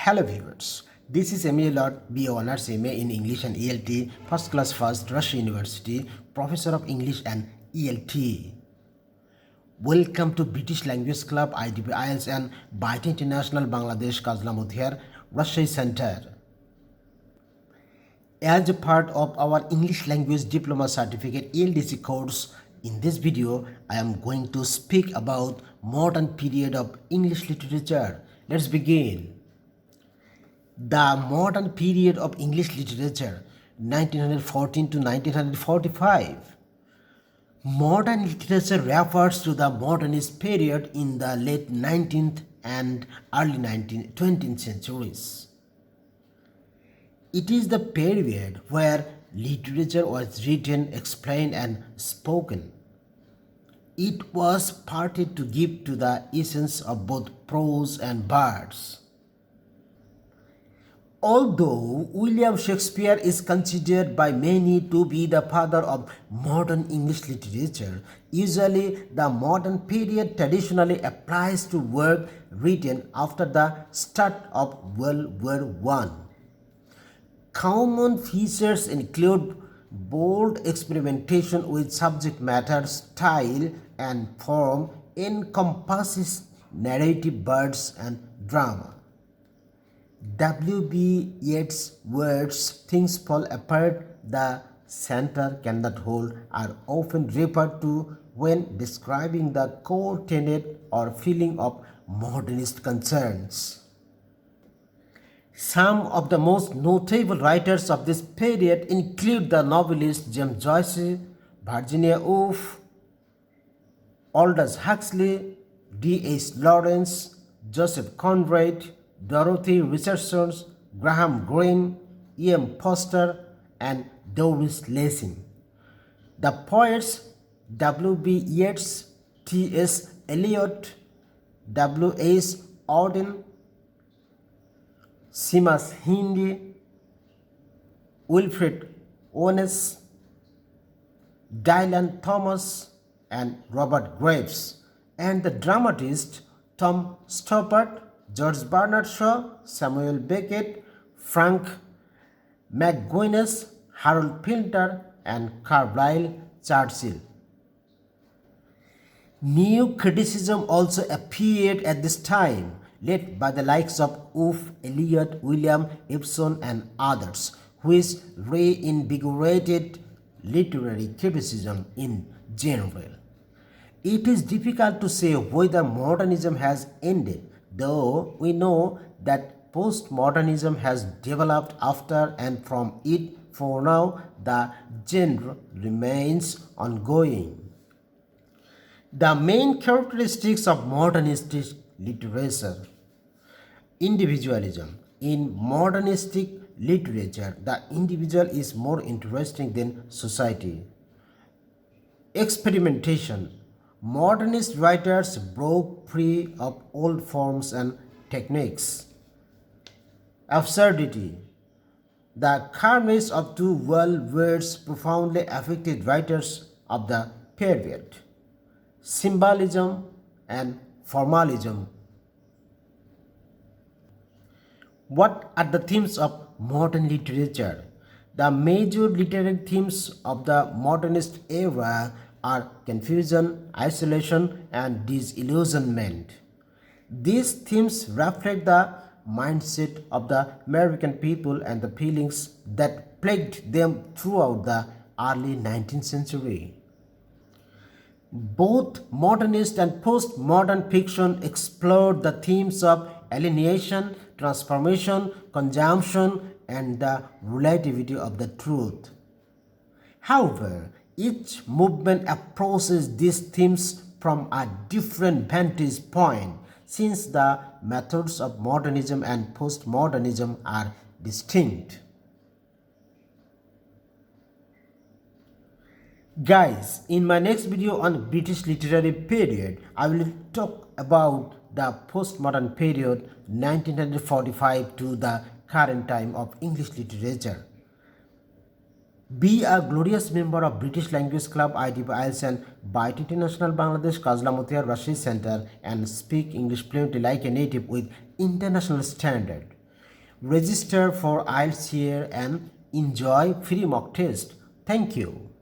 Hello viewers, this is Lord, BA Honors MA in English and ELT, First Class First, Rush University, Professor of English and ELT. Welcome to British Language Club, IDB IELTS and BAETTA International Bangladesh Kazlamuthir, Russia Center. As a part of our English Language Diploma Certificate ELDC course, in this video, I am going to speak about modern period of English literature. Let's begin. The modern period of English literature, 1914 to 1945. Modern literature refers to the modernist period in the late 19th and early 20th centuries. It is the period where literature was written, explained, and spoken. It was parted to give to the essence of both prose and verse. Although William Shakespeare is considered by many to be the father of modern English literature, usually the modern period traditionally applies to work written after the start of World War I. Common features include bold experimentation with subject matter, style, and form, encompasses narrative verse and drama. W.B. Yeats' words, "Things fall apart, the center cannot hold," are often referred to when describing the core tenet or feeling of modernist concerns. Some of the most notable writers of this period include the novelists James Joyce, Virginia Woolf, Aldous Huxley, D.H. Lawrence, Joseph Conrad, Dorothy Richardson, Graham Greene, E.M. Forster, and Doris Lessing. The poets W.B. Yeats, T.S. Eliot, W.H. Auden, Seamus Heaney, Wilfred Owen, Dylan Thomas, and Robert Graves, and the dramatist Tom Stoppard, George Bernard Shaw, Samuel Beckett, Frank McGuinness, Harold Pinter, and Carlyle Churchill. New criticism also appeared at this time, led by the likes of Woolf, Eliot, William Ibsen, and others, which reinvigorated literary criticism in general. It is difficult to say whether modernism has ended, though we know that postmodernism has developed after and from it. For now, the genre remains ongoing. The main characteristics of modernist literature. Individualism. In modernistic literature, the individual is more interesting than society. Experimentation. Modernist writers broke free of old forms and techniques. Absurdity. The carnage of two world wars profoundly affected writers of the period. Symbolism and formalism. What are the themes of modern literature? The major literary themes of the modernist era are confusion, isolation, and disillusionment. These themes reflect the mindset of the American people and the feelings that plagued them throughout the early 19th century. Both modernist and postmodern fiction explored the themes of alienation, transformation, consumption, and the relativity of the truth. However, each movement approaches these themes from a different vantage point, since the methods of modernism and postmodernism are distinct. Guys, in my next video on British literary period, I will talk about the postmodern period 1945 to the current time of English literature. Be a glorious member of British Language Club, IDB IELTS and BAETTA International Bangladesh Kazlamuthir Russia Center and speak English fluently like a native with international standard. register for IELTS here and enjoy free mock test. Thank you.